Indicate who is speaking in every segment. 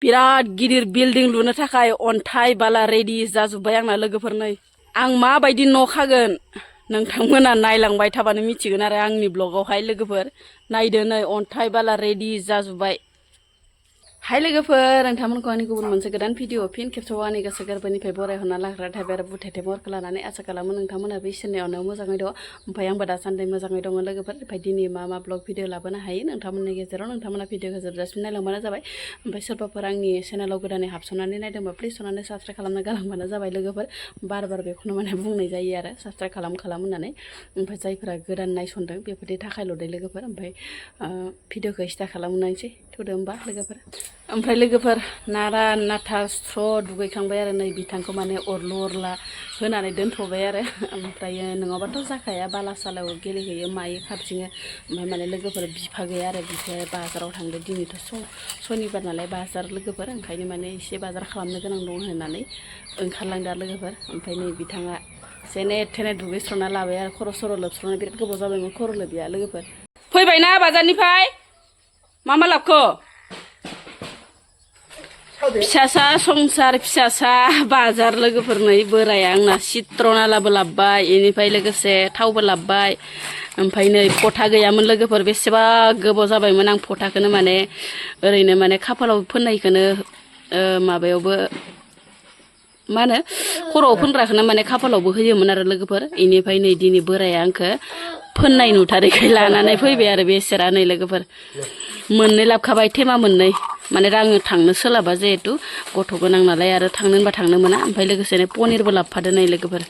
Speaker 1: बिराद गिदिर बिल्डिं लुनो थाखाय अन्थाइ बाला रेडि जाजोब्बाय आंना लोगोफोर नै आं माबायदि न' खागोन नोंथांमोना नायलांबाय थाबानो मिथिगोन आरो आंनि ब्लगावहाय लोगोफोर नायदो नै अन्थाइ बाला रेडि जाजोब्बाय हाय लोगोफोर नोंथांमोनखौ आंनि गुबुन मोनसे गोदान भिडिअ फिन खेबसेबाव आंनि गोसो गोरबोनिफ्राय बरायहरना लाग्रा थाबाय आरो बुथेथे महरखौ लानानै आसा खालामो नोंथांमोनाबो इसोरनि अननायाव मोजाङै दं ओमफ्राय आंबो दासान्दि मोजाङै दङ लोगोफोर ओमफ्राय दिनै मा ब्लग भिडिअ लाबोनो हायो नोंथांमोननि गेजेराव नोंथांमोना भिडिअखौ जोबजासिम नायलांबानो जाबाय ओमफ्राय सोरबाफोर आंनि चेनेलाव गोदानै हाबसननानै नायदोंबा प्लिज अननानै साबस्क्राइब खालामना गालांबानो जाबाय लोगोफोर बार बेखौनो माने बुंनाय जायो आरो साबस्क्राइब खालाम होननानै ओमफ्राय जायफोरा गोदान नायसनदों बेफोरनि थाखायल' दे लोगोफोर ओमफ्राय भिडिअखौ स्टार्ट खालामनायसै थुदो होमबा लोगोफोर ओमफ्राय लोगोफोर नारा नाथा स्र' दुगैखांबाय आरो नै बिथांखौ माने अरलु अरला होनानै दोनथ'बाय आरो ओमफ्राय नङाबाथ' जाखाया बाला सालायाव गेलेहैयो मायो खारथिङो ओमफ्राय माने लोगोफोर बिफा गैया आरो बिफाया बाजाराव थांदो दिनैथ' सनिबार नालाय बाजार लोगोफोर ओंखायनो माने एसे बाजार खालामनो गोनां दं होननानै ओंखारलांदा लोगोफोर ओमफ्य नै बिथाङा जेने थेने दुगैस्र'ना लाबाय आरो खर' सर' लोबस्र'ना बिराद गोबाव जाबायमोन खर' लोबिया लोगोफोर फैबायना बाजारनिफ्राय मा लाबखो फिसासा संसार फिसासा बाजार लोगोफोर नै बोराया आंना सित्रनालाबो लाबबाय इनिफ्राय लोगोसे थावबो लाबबाय ओमफ्राय नै फथा गैयामोन लोगोफोर बेसेबा गोबाव जाबायमोन आं फथाखौनो माने ओरैनो माने खाफालाव फोननायखौनो माबायावबो मा होनो खर'आव फोनग्राखौनो माने खाफालावबो होयोमोन आरो लोगोफोर इनिफ्राय नै दिनै बोराया आंखौ फोननाय नुथारैखाय लानानै फैबाय आरो बेसेरा नै लोगोफोर मोननै लाबखाबाय थेमा मोननै माने आङो थांनो सोलाबा जिहेतु गथ' गोनां नालाय आरो थांनो होनबा थांनो मोना ओमफ्राय लोगोसेनो पनिरबो लाबफादो नै लोगोफोर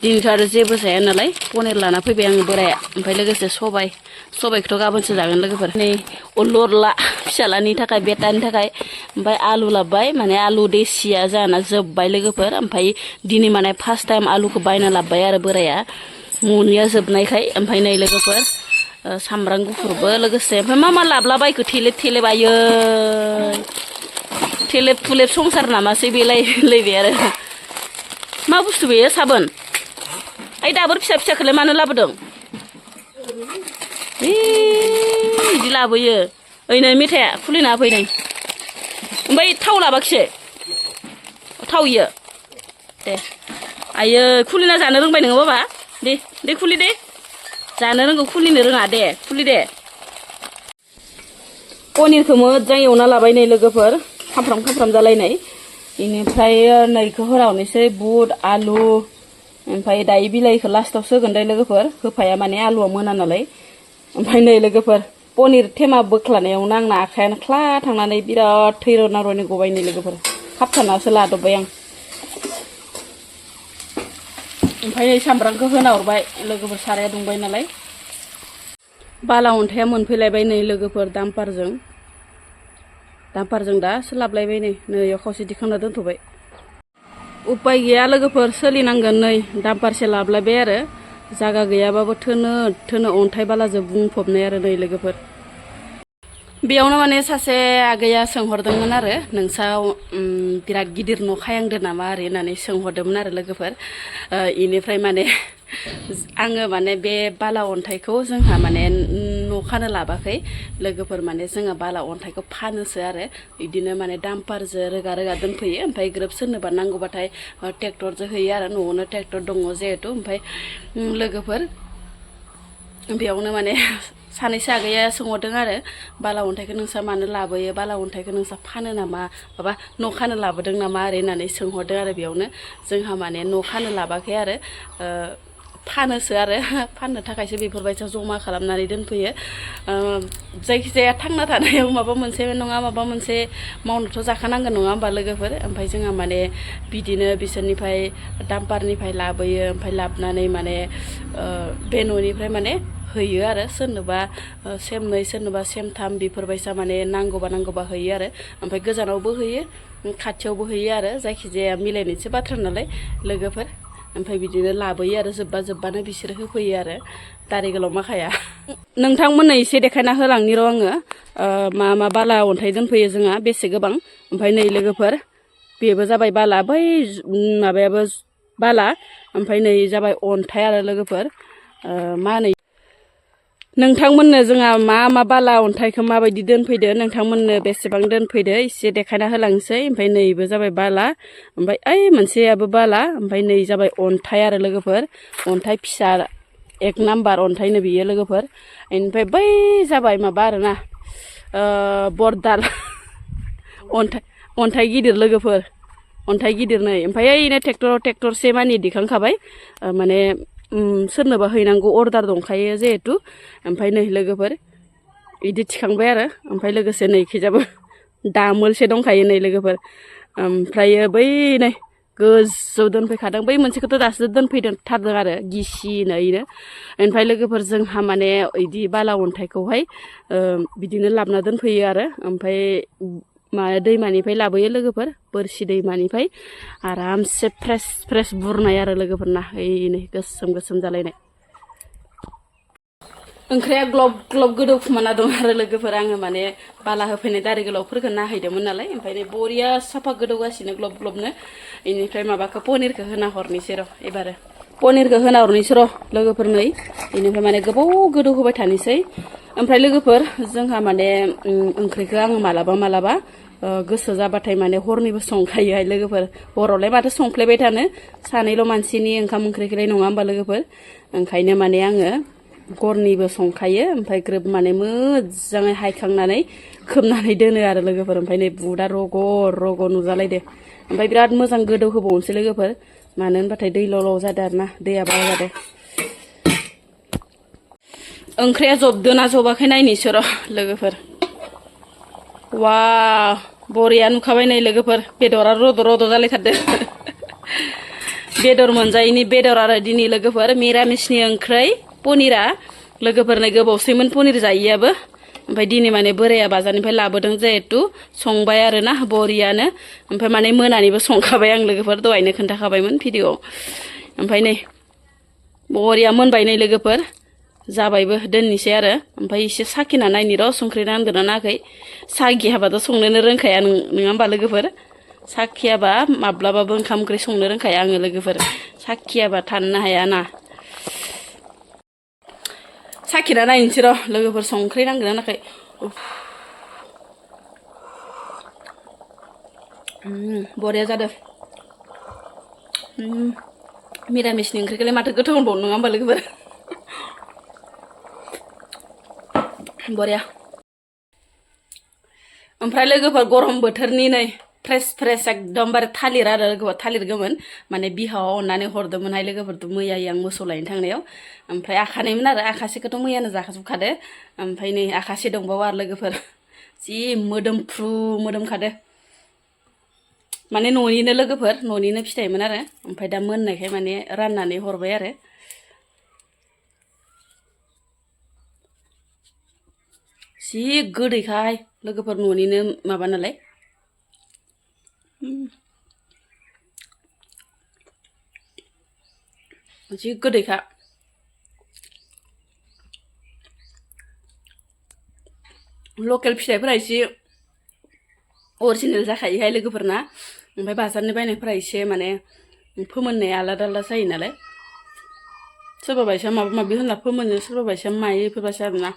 Speaker 1: दिनैथ' आरो जेबो जाया नालाय पनिर लाना फैबाय आङो बोराया ओमफ्राय लोगोसे सबायखौथ' गाबोनसो जागोन लोगोफोर नै अरलु अरला फिसालानि थाखाय बेटानि थाखाय ओमफ्राय आलु लाबबाय माने आलु देसिया जाना जोब्बाय लोगोफोर ओमफ्राय दिनै माने फार्स्ट टाइम आलुखौ बायना लाबबाय आरो बोराया मुनिया जोबनायखाय ओमफ्राय नै लोगोफोर सामब्राम गुफुरबो लोगोसे ओमफ्राय मा लाबलाबायखो थेलेब आयै थेलेब थुलेब संसार नामासै बेलायलायबाय आरो मा बुस्थु बेयो साबोन ओइ दाबोर फिसा फिसाखौलाय मानो लाबोदों बिदि लाबोयो ओइनै मेथाइया खुलिना होफैदों ओमफ्राय थाव लाबाखिसै थाव इयो दे आयो खुलिना जानो रोंबाय नोङो बाबा दे खुलि दे जानो रोंगौ खुलिनो रोङा दे खुलि दे पनिरखौ मोजां एवना लाबाय नै लोगोफोर खामफ्राम जालायनाय बेनिफ्राय नैखौ होरावनोसै बुट आलु ओमफ्राय दायो बिलाइखौ लास्टाव सोगोन दे लोगोफोर होफाया माने आलुआ मोना नालाय ओमफ्राय नै लोगोफोर पनिर थेमा बोख्लानायावनो आंना आखायानो ख्ला थांनानै बिराद थै रनारनि गबाय नै लोगोफोर खाबथानासो लादबबाय आं ओमफ्राय नै सामब्रामखौ होना हरबाय लोगोफोर साराया दुंबाय नालाय बाला अन्थाइया मोनफैलायबाय नै लोगोफोर दाम्पारजों दासो लाबलायबाय नैयाव खावसे दिखांना दोनथ'बाय उपाय गैया लोगोफोर सोलिनांगोन नै दाम्पारसे लाबलायबाय आरो जागा गैयाबाबो थोनो अन्थाइ बालाजों बुंफबनाय आरो नै लोगोफोर बेयावनो माने सासे आगैया सोंहरदोंमोन आरो नोंसा बिराद गिदिर न' खायांदो नामा ओरै होननानै सोंहरदोंमोन आरो लोगोफोर इनिफ्राय माने आङो माने बे बाला अन्थाइखौ जोंहा माने न' खानो लाबाखै लोगोफोर माने जोङो बाला अन्थाइखौ फानोसो आरो बिदिनो माने दाम्पारजों रोगा दोनफैयो ओमफ्राय ग्रोब सोरनोबा नांगौबाथाय ट्रेक्टरजों होयो आरो न'आवनो ट्रेक्टर दङ जिहेथु ओमफ्राय लोगोफोर बेयावनो माने सानैसो आगैया सोंहरदों आरो बाला अन्थाइखौ नोंसा मानो लाबोयो बाला अन्थाइखौ नोंसा फानो नामा माबा न' खानो लाबोदों नामा ओरै होननानै सोंहरदों आरो बेयावनो जोंहा माने न' खानो लाबाखै आरो फानोसो आरो फाननो थाखायसो बेफोरबायसा जमा खालामनानै दोनफैयो जायखिजाया थांना थानायाव माबा मोनसे नङा माबा मोनसे मावनोथ' जाखानांगोन नङा होमबा लोगोफोर ओमफ्राय जोंहा माने बिदिनो बिसोरनिफ्राय दाम्पारनिफ्राय लाबोयो ओमफ्राय लाबोनानै माने बे न'निफ्राय माने होयो आरो सोरनोबा सेमनै सोरनोबा सेमथाम बेफोरबायसा माने नांगौबा होयो आरो ओमफ्राय गोजानावबो होयो खाथियावबो होयो आरो जायखिजाया मिलायनायसो बाथ्रा नालाय लोगोफोर ओमफ्राय बिदिनो लाबोयो आरो जोब्बानो बिसोरो होफैयो आरो दारि गोलाव माखाया नोंथांमोननो एसे देखायना होलांनि र' आङो मा बाला अन्थाइ दोनफैयो जोंहा बेसे गोबां ओमफ्राय नै लोगोफोर बेबो जाबाय बाला बै माबायाबो बाला ओमफ्राय नै जाबाय अन्थाइ आरो लोगोफोर मा होनो नोंथांमोननो जोंहा मा बाला अन्थाइखौ माबायदि दोनफैदो नोंथांमोननो बेसेबां दोनफैदो एसे देखायना होलांसै ओमफ्राय नैबो जाबाय बाला ओमफ्राय ओइ मोनसेयाबो बाला ओमफ्राय नै जाबाय अन्थाइ आरो लोगोफोर अन्थाइ फिसा 1 नाम्बार अन्थाइनो बियो लोगोफोर ओमफ्राय बै जाबाय माबा आरोना बरदाल अन्थाइ गिदिर लोगोफोर अन्थाइ गिदिर नै ओमफ्राय ओइनो ट्रेक्टरसे मानि दिखांखाबाय माने सोरनोबा हैनांगौ अर्डार दंखायो जिहेतु ओमफ्राय नै लोगोफोर इदि थिखांबाय आरो ओमफ्राय लोगोसे नैखिजाबो दामोलसे दंखायो नै लोगोफोर ओमफ्रायो बै नै गोजौ दोनफैखादों बै मोनसेखौथ' दासो दोनफैथारदों आरो गिसिनैनो ओमफ्राय लोगोफोर जोंहा माने इदि बाला अन्थाइखौहाय बिदिनो लाबोना दोनफैयो आरो ओमफ्राय दैमानिफ्राय लाबोयो लोगोफोर बोरसि दैमानिफ्राय आरामसे फ्रेस बुरनाय आरो लोगोफोरना ओइ गोसोम जालायनाय ओंख्रिया ग्लब गोदौखुमाना दं आरो लोगोफोर आङो माने बाला होफैनाय दारि गोलावफोरखौ नाहैदोंमोन नालाय ओमफ्राय बरिया साफा गोदौगासिनो ग्लबनो बेनिफ्राय माबाखौ पनिरखौ होना हरनोसै र' एबारो पनिरखौ होना हरनोसै र' लोगोफोर नै बेनिफ्राय माने गोबाव गोदौ होबाय थानोसै ओमफ्राय लोगोफोर जोंहा माने ओंख्रिखौ आङो मालाबा गोसो जाबाथाय माने हरनिबो संखायोहाय लोगोफोर हरावलाय माथो संफ्लेबाय थानो सानैल' मानसिनि ओंखाम ओंख्रिखौलाय नङा होमबा लोगोफोर ओंखायनो माने आङो गरनिबो संखायो ओमफ्राय ग्रोब माने मोजाङै हायखांनानै खोबनानै दोनो आरो लोगोफोर ओमफ्राय नै बुदा रग' नुजालायदो ओमफ्राय बिराद मोजां गोदौ होबावनोसै लोगोफोर मानो होनबाथाय दै ल' जादों आरोना दैया बारा जादों ओंख्रिया जबदोना जबाखै नायनोसै र' लोगोफोर वा बरिया नुखाबाय नै लोगोफोर बेदरा रद' जालायथारदों बेदर मोनजायैनि बेदर आरो दिनै लोगोफोर मिरामिसनि ओंख्रै पनिरा लोगोफोरनो गोबावसैमोन पनिर जायैयाबो ओमफ्राय दिनै माने बोराया बाजारनिफ्राय लाबोदों जिहेतु संबाय आरोना बरियानो ओमफ्राय माने मोनानिबो संखाबाय आं लोगोफोर दहायनो खोन्थाखाबायमोन भिडिअआव ओमफ्राय नै बरिया मोनबाय नै लोगोफोर जाबायबो दोननोसै आरो ओमफ्राय एसे साखिना नायनि र' संख्रि नांदोंना नाङाखै साखियाबाथ' संनोनो रोंखाया नङा होमबा लोगोफोर साखियाबा माब्लाबाबो ओंखाम ओंख्रि संनो रोंखाया आङो लोगोफोर साखियाबा थानो हायाना साखिना नायनोसै र' लोगोफोर संख्रि नांगोना नाङाखै बरिया जादों मिरामिसनि ओंख्रिखौलाय माथो गोथाव होनबावनो नङा होमबा लोगोफोर बरिया ओमफ्राय लोगोफोर गरम बोथोरनि नै फ्रेस एकदमबारे थालिर आरो लोगोफोर थालिर गोमोन माने बिहावा अननानै हरदोंमोनहाय लोगोफोरथ' मैयायै आं मोसौ लायनो थांनायाव ओमफ्राय आखानैमोन आरो आखासेखौथ' मैयानो जाखाजोबखादो ओमफ्राय नै आखासे दंबावो आरो लोगोफोर जि मोदोमखादो माने न'निनो लोगोफोर न'निनो फिथाइमोन आरो ओमफ्राय दा मोननायखाय माने राननानै हरबाय आरो जि गोदैखाय लोगोफोर न'निनो माबा नालाय जि गोदैखा लकेल फिथाइफोरा एसे अरिजिनेल जाखायोहाय लोगोफोरना ओमफ्राय बाजारनि बायनायफोरा एसे माने फोमोननाया आलादा जायो नालाय सोरबा बायसा माबा माबि होनना फोमोनो सोरबा बायसा मायो बेफोरबायसा आरोना